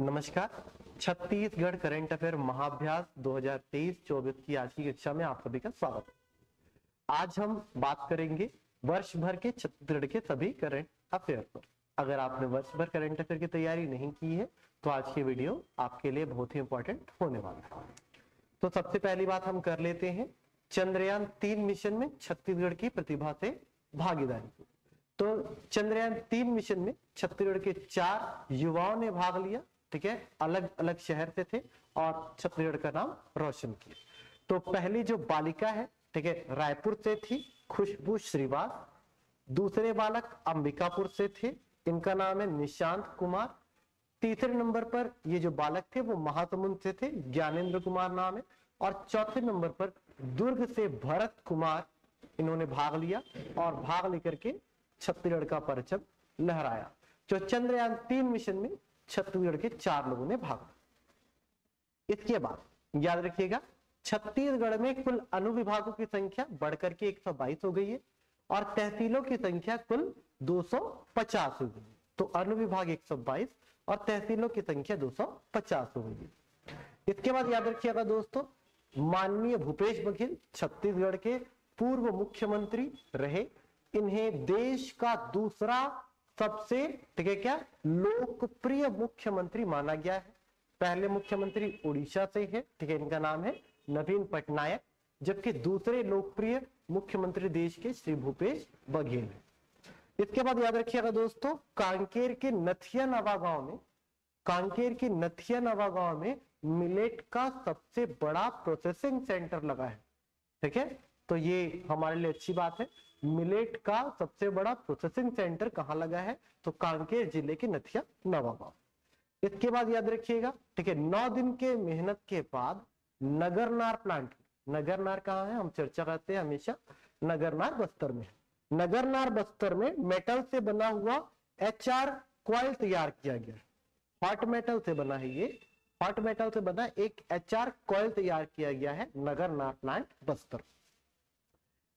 नमस्कार। Chhattisgarh current affair महाअभ्यास 2023-24 की आज की कक्षा में आप सभी का स्वागत है। आज हम बात करेंगे वर्ष भर के छत्तीसगढ़ के सभी करंट अफेयर पर। अगर आपने वर्ष भर करंट अफेयर की तैयारी नहीं की है तो आज की वीडियो आपके लिए बहुत ही इंपॉर्टेंट होने वाला है। तो सबसे पहली बात हम कर लेते हैं चंद्रयान 3 मिशन में छत्तीसगढ़ की प्रतिभा से भागीदारी। तो चंद्रयान 3 मिशन में छत्तीसगढ़ के 4 युवाओं ने भाग लिया, ठीक है। अलग अलग शहर से थे और छत्तीसगढ़ का नाम रोशन किया। तो पहली जो बालिका है, ठीक है, रायपुर से थी, खुशबू श्रीवास। दूसरे बालक अंबिकापुर से थे, इनका नाम है निशांत कुमार। तीसरे नंबर पर ये जो बालक थे वो महासमुंद से थे, ज्ञानेंद्र कुमार नाम है। और चौथे नंबर पर दुर्ग से भरत कुमार, इन्होंने भाग लिया और भाग लेकर के छत्तीसगढ़ का परचम लहराया। जो चंद्रयान 3 मिशन में छत्तीसगढ़ के 4 लोगों ने भाग लिया। इसके बाद याद रखिएगा छत्तीसगढ़ में कुल अनुविभागों की संख्या बढ़कर के 122 हो गई है और तहसीलों की संख्या कुल 250 हो गई है। तो अनुविभाग 122 और तहसीलों की संख्या 250 हो गई है। इसके बाद याद रखिएगा दोस्तों, माननीय भूपेश बघेल छत्तीसगढ़ के पूर्व मुख्यमंत्री रहे। इन्हें देश का दूसरा सबसे, ठीक है, क्या लोकप्रिय मुख्यमंत्री माना गया है। पहले मुख्यमंत्री उड़ीसा से है, ठीक है, इनका नाम है नवीन पटनायक, जबकि दूसरे लोकप्रिय मुख्यमंत्री देश के श्री भूपेश बघेल है। इसके बाद याद रखिएगा दोस्तों, कांकेर के नथिया नवा गांव में मिलेट का सबसे बड़ा प्रोसेसिंग सेंटर लगा है, ठीक है। तो ये हमारे लिए अच्छी बात है। मिलेट का सबसे बड़ा प्रोसेसिंग सेंटर कहां लगा है? तो कांकेर जिले के नथिया नवा गांव। इसके बाद याद रखिएगा, ठीक है, 9 दिन के मेहनत के बाद नगरनार प्लांट, नगरनार कहाँ है, हम चर्चा करते हैं हमेशा, नगरनार बस्तर में। नगरनार बस्तर में मेटल से बना हुआ HR कॉइल तैयार किया गया। हॉट मेटल से बना है ये, हॉट मेटल से बना एक HR कॉइल तैयार किया गया है नगरनार प्लांट बस्तर।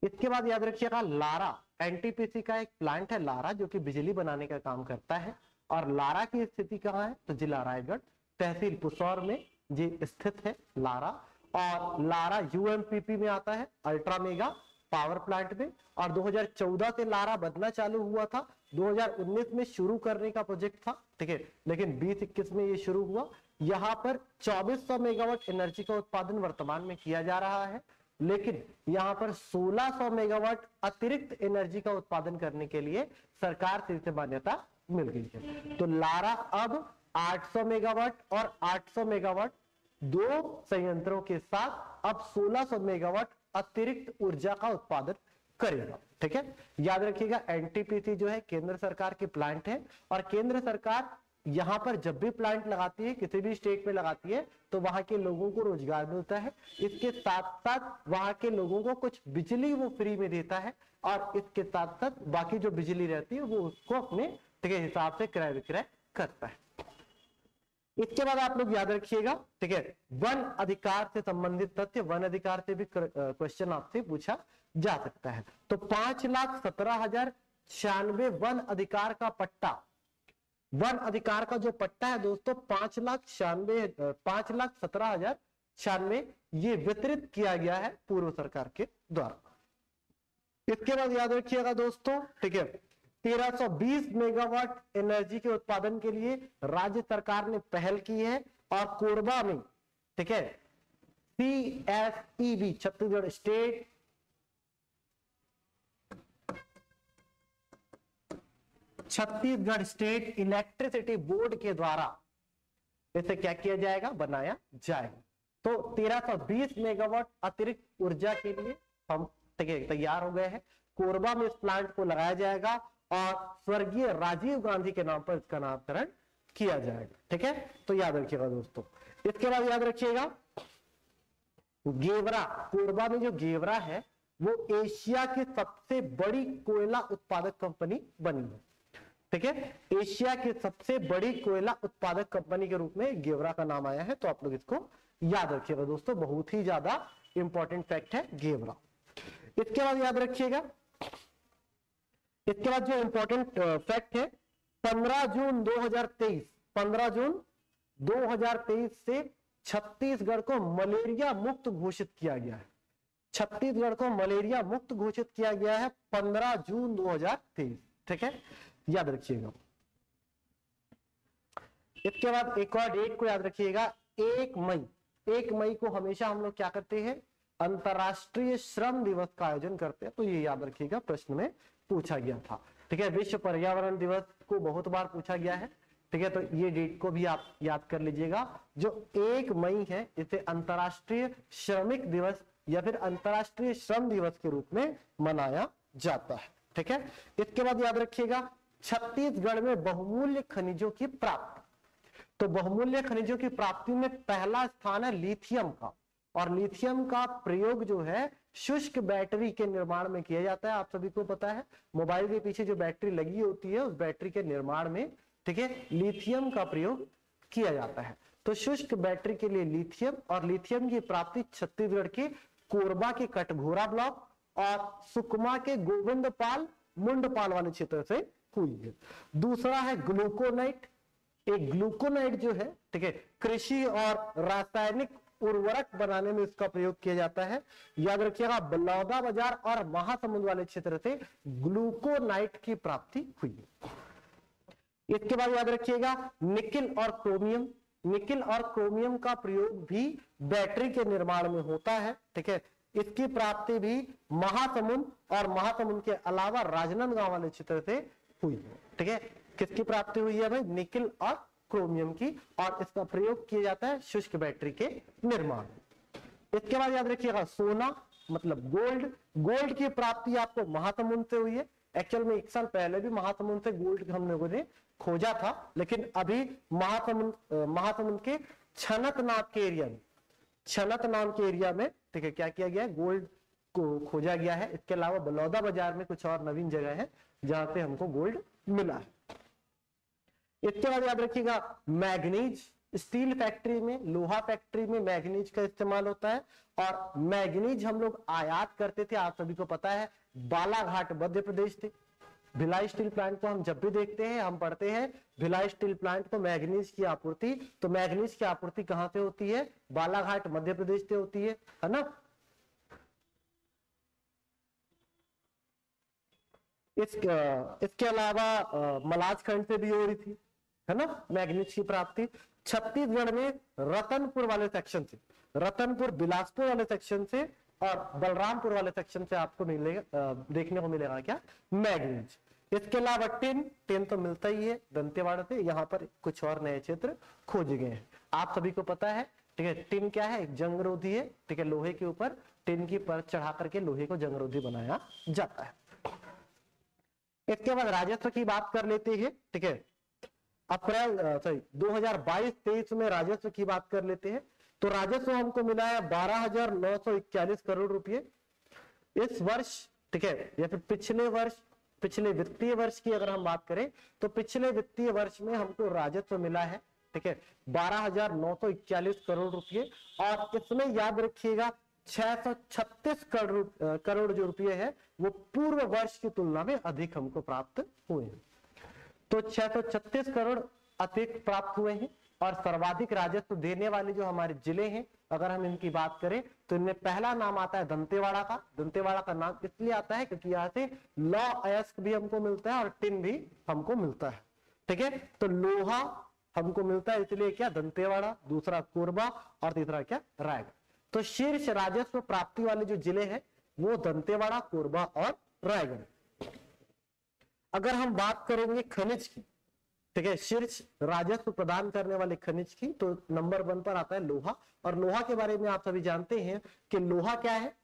इसके बाद याद रखिएगा लारा, NTPC का एक प्लांट है लारा, जो कि बिजली बनाने का काम करता है। और लारा की स्थिति कहाँ है? तो जिला रायगढ़, तहसील पुसौर में ये स्थित है लारा। और लारा UMPP में आता है, अल्ट्रा मेगा पावर प्लांट में। और 2014 से लारा बनना चालू हुआ था, 2019 में शुरू करने का प्रोजेक्ट था, ठीक है, लेकिन 2021 में ये शुरू हुआ। यहाँ पर 2400 मेगावाट एनर्जी का उत्पादन वर्तमान में किया जा रहा है, लेकिन यहां पर 1600 मेगावाट अतिरिक्त एनर्जी का उत्पादन करने के लिए सरकार से मान्यता मिल गई है। तो लारा अब 800 मेगावाट और 800 मेगावाट 2 संयंत्रों के साथ अब 1600 मेगावाट अतिरिक्त ऊर्जा का उत्पादन करेगा, ठीक है। याद रखिएगा NTPC जो है केंद्र सरकार की प्लांट है और केंद्र सरकार यहां पर जब भी प्लांट लगाती है, किसी भी स्टेट में लगाती है, तो वहां के लोगों को रोजगार मिलता है। इसके साथ साथ वहां के लोगों को कुछ बिजली वो फ्री में देता है और इसके साथ साथ बाकी जो बिजली रहती है वो उसको अपने, ठीक है, हिसाब से क्रय विक्रय करता है। इसके बाद आप लोग याद रखिएगा, ठीक है, वन अधिकार से संबंधित तथ्य, वन अधिकार से भी क्वेश्चन आपसे पूछा जा सकता है। तो 5,17,096 वन अधिकार का पट्टा, वन अधिकार का जो पट्टा है दोस्तों 5,17,096 ये वितरित किया गया है पूर्व सरकार के द्वारा। इसके बाद याद रखिएगा दोस्तों, ठीक है, 1320 मेगावाट एनर्जी के उत्पादन के लिए राज्य सरकार ने पहल की है और कोरबा में, ठीक है, CSEB Chhattisgarh state electricity board के द्वारा इसे क्या किया जाएगा? बनाया जाएगा। तो 1320 मेगावाट अतिरिक्त ऊर्जा के लिए हम तैयार हो गए हैं। कोरबा में इस प्लांट को लगाया जाएगा और स्वर्गीय राजीव गांधी के नाम पर इसका नामकरण किया जाएगा, ठीक है। तो याद रखिएगा दोस्तों। इसके बाद याद रखिएगा गेवरा, कोरबा में जो गेवरा है वो एशिया की सबसे बड़ी कोयला उत्पादक कंपनी बनी है, ठीक है। एशिया की सबसे बड़ी कोयला उत्पादक कंपनी के रूप में गेवरा का नाम आया है। तो आप लोग इसको याद रखिएगा दोस्तों, बहुत ही ज्यादा इंपॉर्टेंट फैक्ट है गेवरा। इसके बाद याद रखिएगा, इसके बाद जो इंपॉर्टेंट फैक्ट है 15 जून 2023, 15 जून 2023 से छत्तीसगढ़ को मलेरिया मुक्त घोषित किया गया है। छत्तीसगढ़ को मलेरिया मुक्त घोषित किया गया है 15 जून 2023। ठीक है, याद रखिएगा। इसके बाद एक और डेट को याद रखिएगा, 1 मई। 1 मई को हमेशा हम लोग क्या करते हैं, अंतरराष्ट्रीय श्रम दिवस का आयोजन करते हैं। तो ये याद रखिएगा, प्रश्न में पूछा गया था। ठीक है, विश्व पर्यावरण दिवस को बहुत बार पूछा गया है। ठीक है, तो ये डेट को भी आप याद कर लीजिएगा। जो 1 मई है इसे अंतरराष्ट्रीय श्रमिक दिवस या फिर अंतरराष्ट्रीय श्रम दिवस के रूप में मनाया जाता है। ठीक है, इसके बाद याद रखिएगा, छत्तीसगढ़ में बहुमूल्य खनिजों की प्राप्ति। तो बहुमूल्य खनिजों की प्राप्ति में पहला स्थान है लिथियम का, और लिथियम का प्रयोग जो है शुष्क बैटरी के निर्माण में किया जाता है। आप सभी को पता है, मोबाइल के पीछे जो बैटरी लगी होती है उस बैटरी के निर्माण में, ठीक है, लिथियम का प्रयोग किया जाता है। तो शुष्क बैटरी के लिए लिथियम, और लिथियम की प्राप्ति छत्तीसगढ़ के कोरबा के कटघोरा ब्लॉक और सुकमा के गोविंदपाल मुंडपाल वाले क्षेत्र से हुई है। दूसरा है ग्लूकोनाइट। एक ग्लूकोनाइट जो है, ठीक है, कृषि और रासायनिक उर्वरक बनाने में इसका प्रयोग किया जाता है। याद रखिएगा, बलौदाबाजार और महासमुंद वाले क्षेत्र से ग्लूकोनाइट की प्राप्ति हुई है। इसके बाद याद रखिएगा, निकिल और क्रोमियम। निकिल और क्रोमियम का प्रयोग भी बैटरी के निर्माण में होता है। ठीक है, इसकी प्राप्ति भी महासमुंद और महासमुंद के अलावा राजनांदगांव वाले क्षेत्र से हुई है। ठीक है, किसकी प्राप्ति हुई है भाई, निकिल और क्रोमियम की, और इसका प्रयोग किया जाता है शुष्क बैटरी के निर्माण। इसके बाद याद रखिएगा, सोना मतलब गोल्ड। गोल्ड की प्राप्ति आपको महासमुंद से हुई है। एक्चुअल में 1 साल पहले भी महासमुंद से गोल्ड हम लोगों ने खोजा था, लेकिन अभी महासमुंद के छनत नाम के एरिया में, छनत नाम के एरिया में, ठीक है, क्या किया गया है, गोल्ड को खोजा गया है। इसके अलावा बलौदाबाजार में कुछ और नवीन जगह है जहां पे हमको गोल्ड मिला है। इसके बाद याद रखिएगा, मैग्नीज। स्टील फैक्ट्री में, लोहा फैक्ट्री में मैग्नीज का इस्तेमाल होता है, और मैग्नीज हम लोग आयात करते थे, आप सभी को पता है, बालाघाट मध्य प्रदेश थे। भिलाई स्टील प्लांट को हम जब भी देखते हैं, हम पढ़ते हैं भिलाई स्टील प्लांट को मैग्नीज की आपूर्ति, तो मैग्नीज की आपूर्ति कहां से होती है, बालाघाट मध्य प्रदेश से होती है ना। इसके अलावा मलाजखंड से भी हो रही थी, है ना, मैग्नीज की प्राप्ति। छत्तीसगढ़ में रतनपुर वाले सेक्शन से, रतनपुर बिलासपुर वाले सेक्शन से और बलरामपुर वाले सेक्शन से आपको मिलेगा, देखने को मिलेगा क्या, मैग्नीज। इसके अलावा टिन तो मिलता ही है दंतेवाड़ा से। यहाँ पर कुछ और नए क्षेत्र खोजे गए हैं, आप सभी को पता है। ठीक है, टिन क्या है, एक जंगरोधी है। ठीक है, लोहे के ऊपर टिन की परत चढ़ा करके लोहे को जंगरोधी बनाया जाता है। इसके बाद राजस्व की बात कर लेते हैं। ठीक है, अप्रैल 2022-23 में राजस्व की बात कर लेते हैं। तो राजस्व हमको मिला है 12,941 करोड़ रुपए इस वर्ष। ठीक है, या फिर पिछले वर्ष, पिछले वित्तीय वर्ष की अगर हम बात करें तो पिछले वित्तीय वर्ष में हमको राजस्व मिला है, ठीक है, 12,941 करोड़ रुपए। और इसमें याद रखिएगा 636 करोड़ जो रुपये है वो पूर्व वर्ष की तुलना में अधिक हमको प्राप्त हुए हैं। तो 636 करोड़ अतिरिक्त प्राप्त हुए हैं। और सर्वाधिक राजस्व देने वाले जो हमारे जिले हैं, अगर हम इनकी बात करें तो इनमें पहला नाम आता है दंतेवाड़ा का। दंतेवाड़ा का नाम इसलिए आता है क्योंकि यहाँ से लौ अयस्क भी हमको मिलता है और टिन भी हमको मिलता है। ठीक है, तो लोहा हमको मिलता है इसलिए क्या, दंतेवाड़ा, दूसरा कोरबा और तीसरा क्या, रायगढ़। तो शीर्ष राजस्व प्राप्ति वाले जो जिले हैं वो दंतेवाड़ा, कोरबा और रायगढ़। अगर हम बात करेंगे खनिज की, ठीक है, शीर्ष राजस्व प्रदान करने वाले खनिज की, तो नंबर 1 पर आता है लोहा। और लोहा के बारे में आप सभी जानते हैं कि लोहा क्या है,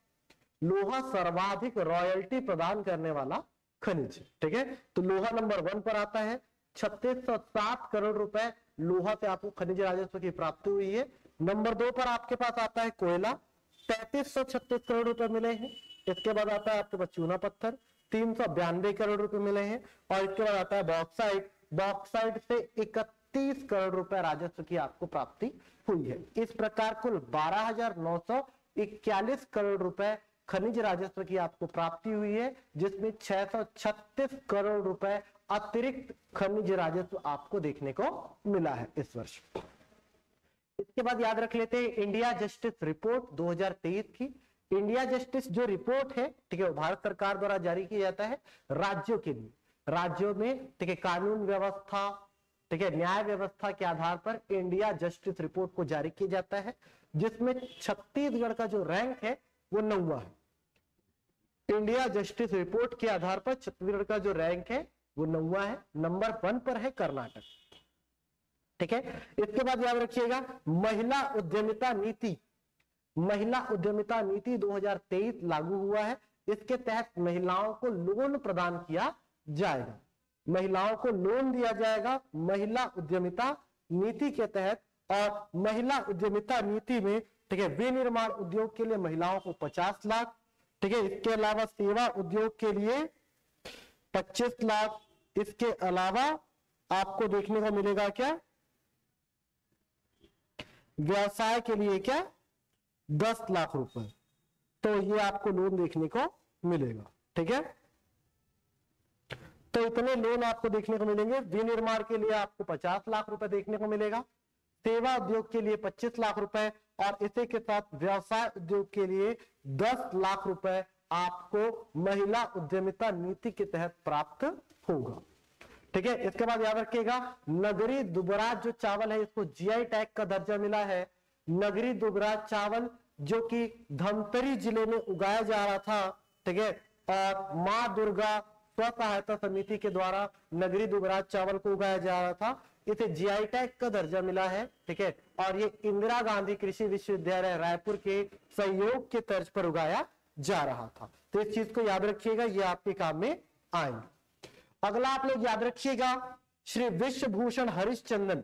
लोहा सर्वाधिक रॉयल्टी प्रदान करने वाला खनिज। ठीक है, तो लोहा नंबर 1 पर आता है। 3607 करोड़ रुपए लोहा से आपको खनिज राजस्व की प्राप्ति हुई है। नंबर 2 पर आपके पास आता है कोयला, 3336 करोड़ रुपए मिले हैं। इसके बाद आता है आपके पास चूना पत्थर, 392 करोड़ रुपए मिले हैं। और इसके बाद आता है बॉक्साइट, बॉक्साइट से 31 करोड़ रुपए राजस्व की आपको प्राप्ति हुई है। इस प्रकार कुल 12,941 करोड़ रुपए खनिज राजस्व की आपको प्राप्ति हुई है, जिसमें 636 करोड़ रुपए अतिरिक्त खनिज राजस्व आपको देखने को मिला है इस वर्ष। इसके बाद याद रख लेते हैं इंडिया जस्टिस रिपोर्ट 2023 की। इंडिया जस्टिस जो रिपोर्ट है, ठीक है, वो भारत सरकार द्वारा जारी किया जाता है राज्यों के लिए। राज्यों में, ठीक है, कानून व्यवस्था, ठीक है, न्याय व्यवस्था के आधार पर इंडिया जस्टिस रिपोर्ट को जारी किया जाता है, जिसमें छत्तीसगढ़ का जो रैंक है वो 9वां है। इंडिया जस्टिस रिपोर्ट के आधार पर छत्तीसगढ़ का जो रैंक है वो 9वां है। नंबर 1 पर है कर्नाटक, ठीक है। इसके बाद याद रखिएगा महिला उद्यमिता नीति। महिला उद्यमिता नीति 2023 लागू हुआ है। इसके तहत महिलाओं को लोन प्रदान किया जाएगा, महिलाओं को लोन दिया जाएगा महिला उद्यमिता नीति के तहत। और महिला उद्यमिता नीति में, ठीक है, विनिर्माण उद्योग के लिए महिलाओं को 50 लाख, ठीक है, इसके अलावा सेवा उद्योग के लिए 25 लाख, इसके अलावा आपको देखने को मिलेगा क्या, व्यवसाय के लिए क्या 10 लाख रुपए, तो ये आपको लोन देखने को मिलेगा, ठीक है। तो इतने लोन आपको देखने को मिलेंगे। विनिर्माण के लिए आपको 50 लाख रुपए देखने को मिलेगा, सेवा उद्योग के लिए 25 लाख रुपए, और इसी के साथ व्यवसाय उद्योग के लिए 10 लाख रुपए आपको महिला उद्यमिता नीति के तहत प्राप्त होगा, ठीक है। इसके बाद याद रखिएगा नगरी दुबराज जो चावल है, इसको जीआई टैग का दर्जा मिला है। नगरी दुबराज चावल जो कि धमतरी जिले में उगाया जा रहा था, ठीक है, और मां दुर्गा स्व सहायता समिति के द्वारा नगरी दुबराज चावल को उगाया जा रहा था, इसे जीआई टैग का दर्जा मिला है, ठीक है। और ये इंदिरा गांधी कृषि विश्वविद्यालय रायपुर के सहयोग के तर्ज पर उगाया जा रहा था। तो इस चीज को याद रखिएगा, ये आपके काम में आएंगे। अगला आप लोग याद रखिएगा श्री विश्वभूषण हरिश्चंद्रन।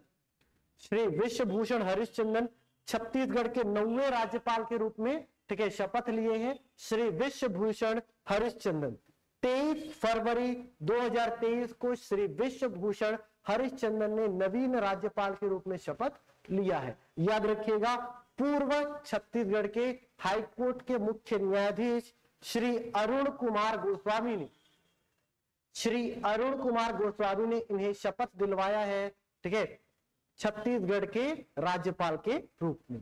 श्री विश्वभूषण हरिश्चंद्रन छत्तीसगढ़ के 9वें राज्यपाल के रूप में, ठीक है, शपथ लिए हैं। श्री विश्वभूषण हरिश्चंद्रन 23 फरवरी 2023 को श्री विश्वभूषण हरिश्चंद्रन ने नवीन राज्यपाल के रूप में शपथ लिया है। याद रखिएगा पूर्व छत्तीसगढ़ के हाईकोर्ट के मुख्य न्यायाधीश श्री अरुण कुमार गोस्वामी ने, श्री अरुण कुमार गोस्वामी ने इन्हें शपथ दिलवाया है, ठीक है, छत्तीसगढ़ के राज्यपाल के रूप में।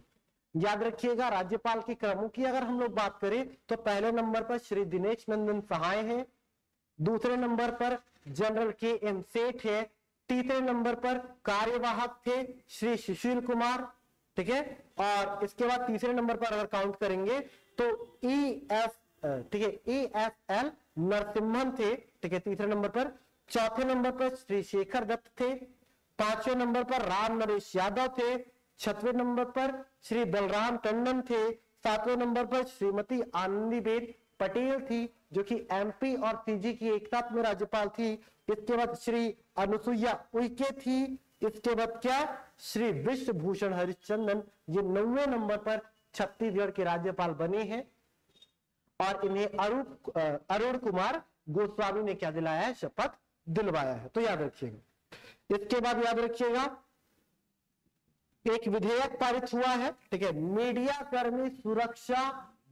याद रखिएगा राज्यपाल के क्रमों की अगर हम लोग बात करें तो पहले नंबर पर श्री दिनेश नंदन सहाय है, दूसरे नंबर पर जनरल के.एम. सेठ है, तीसरे नंबर पर कार्यवाहक थे श्री सुशील कुमार, ठीक है, और इसके बाद तीसरे नंबर पर अगर काउंट करेंगे तो ठीक है, EFL नरसिम्हन थे, ठीक है, तीसरे नंबर पर। चौथे नंबर पर श्री शेखर दत्त थे, पांचवें नंबर पर राम नरेश यादव थे, छठवें नंबर पर श्री बलराम टंडन थे, सातवें नंबर पर श्रीमती आनंदीबेन पटेल थी जो कि MP और CG की एक साथ में राज्यपाल थी। इसके बाद श्री अनुसुईया उइके थी। इसके बाद क्या, श्री विश्वभूषण हरिश्चंद्रन ये 9वें नंबर पर छत्तीसगढ़ के राज्यपाल बने हैं और इन्हें अरुण कुमार गोस्वामी ने क्या दिलाया है, शपथ दिलवाया है। तो याद रखिएगा। इसके बाद याद रखिएगा एक विधेयक पारित हुआ है, ठीक है, मीडिया कर्मी सुरक्षा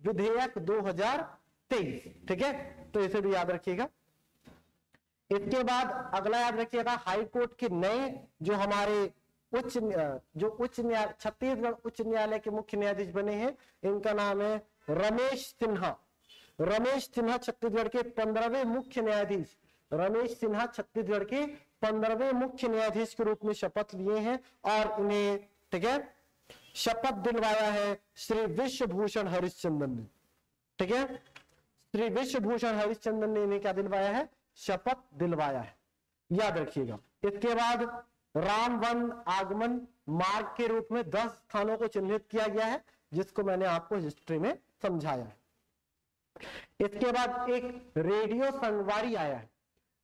विधेयक 2023, ठीक है, तो इसे भी याद रखिएगा। इसके बाद अगला याद रखिएगा हाई कोर्ट के नए जो हमारे उच्च न्यायालय छत्तीसगढ़ उच्च न्यायालय के मुख्य न्यायाधीश बने हैं, इनका नाम है रमेश सिन्हा। रमेश सिन्हा छत्तीसगढ़ के 15वें मुख्य न्यायाधीश, रमेश सिन्हा छत्तीसगढ़ के 15वें मुख्य न्यायाधीश के रूप में शपथ लिए हैं और उन्हें, ठीक है, शपथ दिलवाया है श्री विश्वभूषण हरिश्चंद्रन ने, ठीक है, श्री विश्वभूषण हरिश्चंद्रन ने इन्हें क्या दिलवाया है, शपथ दिलवाया है, याद रखिएगा। इसके बाद राम वन आगमन मार्ग के रूप में 10 स्थानों को चिन्हित किया गया है जिसको मैंने आपको हिस्ट्री में समझाया है। इसके बाद एक रेडियो संगवारी आया है।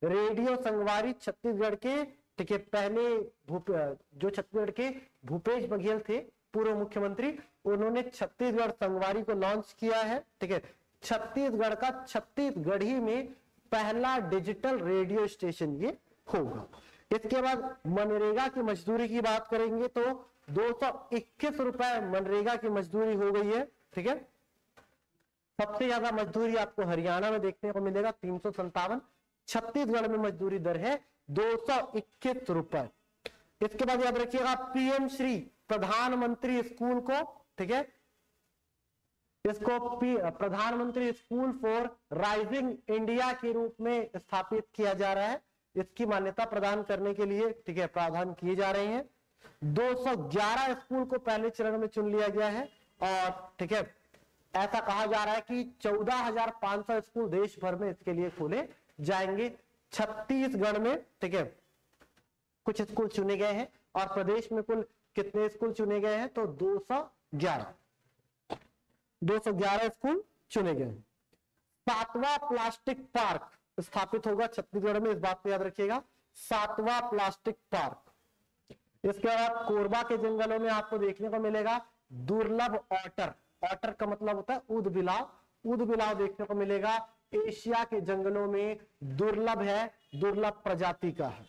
रेडियो संगवारी छत्तीसगढ़ के, ठीक है, पहले जो छत्तीसगढ़ के भूपेश बघेल थे पूर्व मुख्यमंत्री, उन्होंने छत्तीसगढ़ संगवारी को लॉन्च किया है, ठीक है। छत्तीसगढ़ का छत्तीसगढ़ी में पहला डिजिटल रेडियो स्टेशन ये होगा। इसके बाद मनरेगा की मजदूरी की बात करेंगे तो 221 रुपए मनरेगा की मजदूरी हो गई है, ठीक है। सबसे ज्यादा मजदूरी आपको हरियाणा में देखने को मिलेगा 357, छत्तीसगढ़ में मजदूरी दर है 221 रुपए। इसके बाद याद रखिएगा पीएम श्री, प्रधानमंत्री स्कूल को, ठीक है, इसको प्रधानमंत्री स्कूल फॉर राइजिंग इंडिया के रूप में स्थापित किया जा रहा है। इसकी मान्यता प्रदान करने के लिए, ठीक है, प्रावधान किए जा रहे हैं। 211 स्कूल को पहले चरण में चुन लिया गया है और, ठीक है, ऐसा कहा जा रहा है कि 14,500 स्कूल देश भर में इसके लिए खोले जाएंगे। छत्तीसगढ़ में, ठीक है, कुछ स्कूल चुने गए हैं और प्रदेश में कुल कितने स्कूल चुने गए हैं? तो 211 स्कूल चुने गए हैं। 7वां प्लास्टिक पार्क स्थापित होगा छत्तीसगढ़ में, इस बात को याद रखिएगा, 7वां प्लास्टिक पार्क। इसके बाद कोरबा के जंगलों में आपको देखने को मिलेगा दुर्लभ ऑटर, ऑटर का मतलब होता है ऊदबिलाव, ऊदबिलाव देखने को मिलेगा। एशिया के जंगलों में दुर्लभ है, दुर्लभ प्रजाति का है।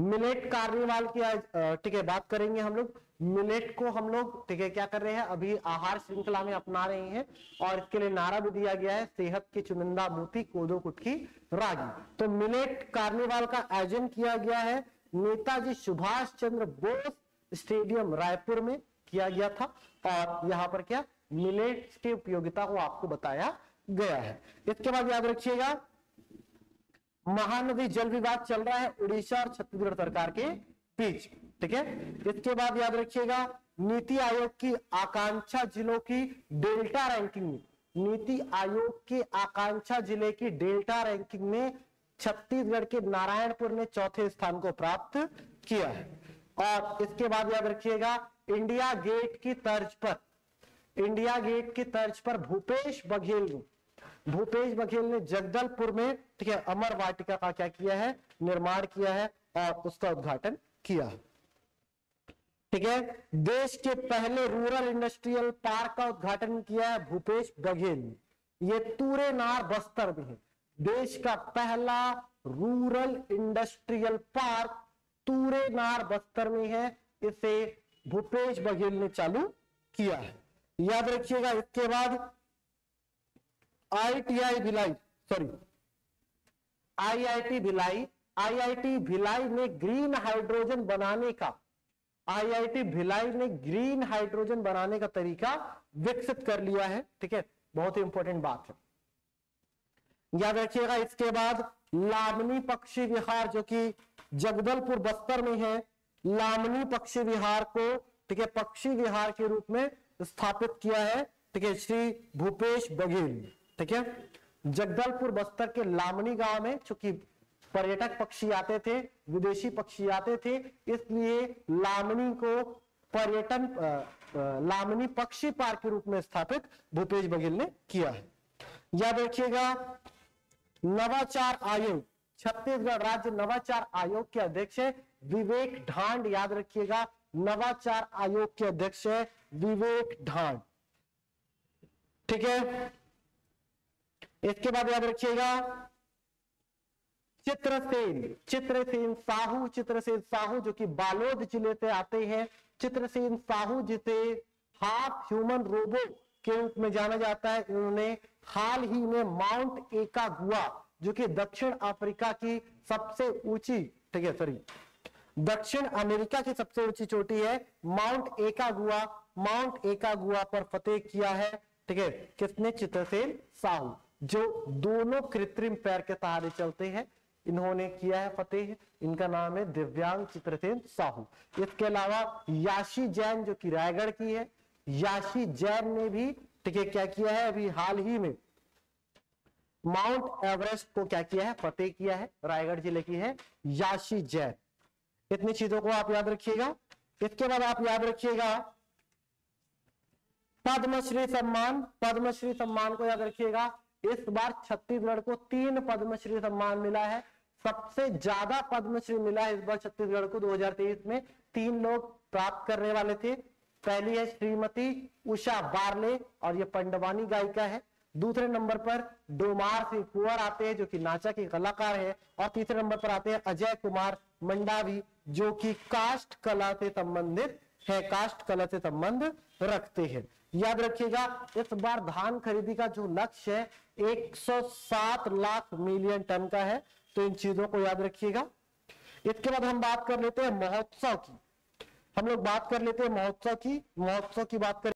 मिलेट कार्निवाल की आज, ठीक है, बात करेंगे हम लोग। मिलेट को हम लोग, ठीक है, क्या कर रहे हैं, अभी आहार श्रृंखला में अपना रहे हैं और इसके लिए नारा भी दिया गया है, सेहत की चुनिंदा मोती, कोदो कुटकी रागी। तो मिलेट कार्निवाल का आयोजन किया गया है नेताजी सुभाष चंद्र बोस स्टेडियम रायपुर में किया गया था और यहाँ पर क्या मिलेट्स की उपयोगिता को आपको बताया गया है। इसके बाद याद रखिएगा महानदी जल विवाद चल रहा है उड़ीसा और छत्तीसगढ़ सरकार के बीच, ठीक है। इसके बाद याद रखिएगा नीति आयोग की आकांक्षा जिलों की डेल्टा रैंकिंग में, नीति आयोग के आकांक्षा जिले की डेल्टा रैंकिंग में छत्तीसगढ़ के नारायणपुर ने चौथे स्थान को प्राप्त किया है। और इसके बाद याद रखिएगा इंडिया गेट की तर्ज पर, इंडिया गेट की तर्ज पर भूपेश बघेल ने जगदलपुर में, ठीक है, अमर वाटिका का क्या किया है, निर्माण किया है और उसका उद्घाटन किया, ठीक है। देश के पहले रूरल इंडस्ट्रियल पार्क का उद्घाटन किया है भूपेश बघेल ने। ये तूरेनार बस्तर में है, देश का पहला रूरल इंडस्ट्रियल पार्क तूरेनार बस्तर में है, इसे भूपेश बघेल ने चालू किया है, याद रखिएगा। इसके बाद आईआईटी भिलाई ने ग्रीन हाइड्रोजन बनाने का, आईआईटी भिलाई ने ग्रीन हाइड्रोजन बनाने का तरीका विकसित कर लिया है, ठीक है, बहुत ही इंपॉर्टेंट बात है, याद रखिएगा। इसके बाद लामनी पक्षी विहार जो कि जगदलपुर बस्तर में है, लामनी पक्षी विहार को, ठीक है, पक्षी विहार के रूप में स्थापित किया है, ठीक है, श्री भूपेश बघेल, ठीक है। जगदलपुर बस्तर के लामनी गांव में चूंकि पर्यटक पक्षी आते थे, विदेशी पक्षी आते थे, इसलिए लामनी को पर्यटन लामनी पक्षी पार्क के रूप में स्थापित भूपेश बघेल ने किया है, याद रखिएगा। नवाचार आयोग, छत्तीसगढ़ राज्य नवाचार आयोग के अध्यक्ष है विवेक ढांड, याद रखिएगा नवाचार आयोग के अध्यक्ष है विवेक ढांड, ठीक है। इसके बाद याद रखिएगा चित्रसेन साहू जो कि बालोद जिले से आते हैं, चित्रसेन साहू जिसे हाफ ह्यूमन रोबो के रूप में जाना जाता है, इन्होंने हाल ही में माउंट एकागुआ जो कि दक्षिण अफ्रीका की सबसे ऊंची, ठीक है, सॉरी, दक्षिण अमेरिका की सबसे ऊंची चोटी है माउंट एकागुआ पर फतेह किया है, ठीक है, किसने? चित्रसेन साहू, जो दोनों कृत्रिम पैर के सहारे चलते हैं, इन्होंने किया है फतेह। इनका नाम है दिव्यांग चित्रसेन साहू। इसके अलावा याशी जैन जो कि रायगढ़ की है, याशी जैन ने भी, ठीक है, क्या किया है, अभी हाल ही में माउंट एवरेस्ट को क्या किया है, फतेह किया है, रायगढ़ जिले की है याशी जैन। इतनी चीजों को आप याद रखिएगा। इसके बाद आप याद रखिएगा पद्मश्री सम्मान को याद रखिएगा। इस बार छत्तीसगढ़ को 3 पद्मश्री सम्मान मिला है, सबसे ज्यादा पद्मश्री मिला है इस बार छत्तीसगढ़ को। 2023 में 3 लोग प्राप्त करने वाले थे। पहली है श्रीमती उषा बारले और ये पंडवानी गायिका है। दूसरे नंबर पर डोमार सिंह कुंवर आते हैं जो कि नाचा के कलाकार है, और तीसरे नंबर पर आते हैं अजय कुमार मंडावी जो कि काष्ठ कला से संबंधित है, काष्ठ कला से संबंध रखते हैं। याद रखिएगा इस बार धान खरीदी का जो लक्ष्य है 107 लाख मिलियन टन का है, तो इन चीजों को याद रखिएगा। इसके बाद हम बात कर लेते हैं महोत्सव की। हम लोग बात कर लेते हैं महोत्सव की बात करें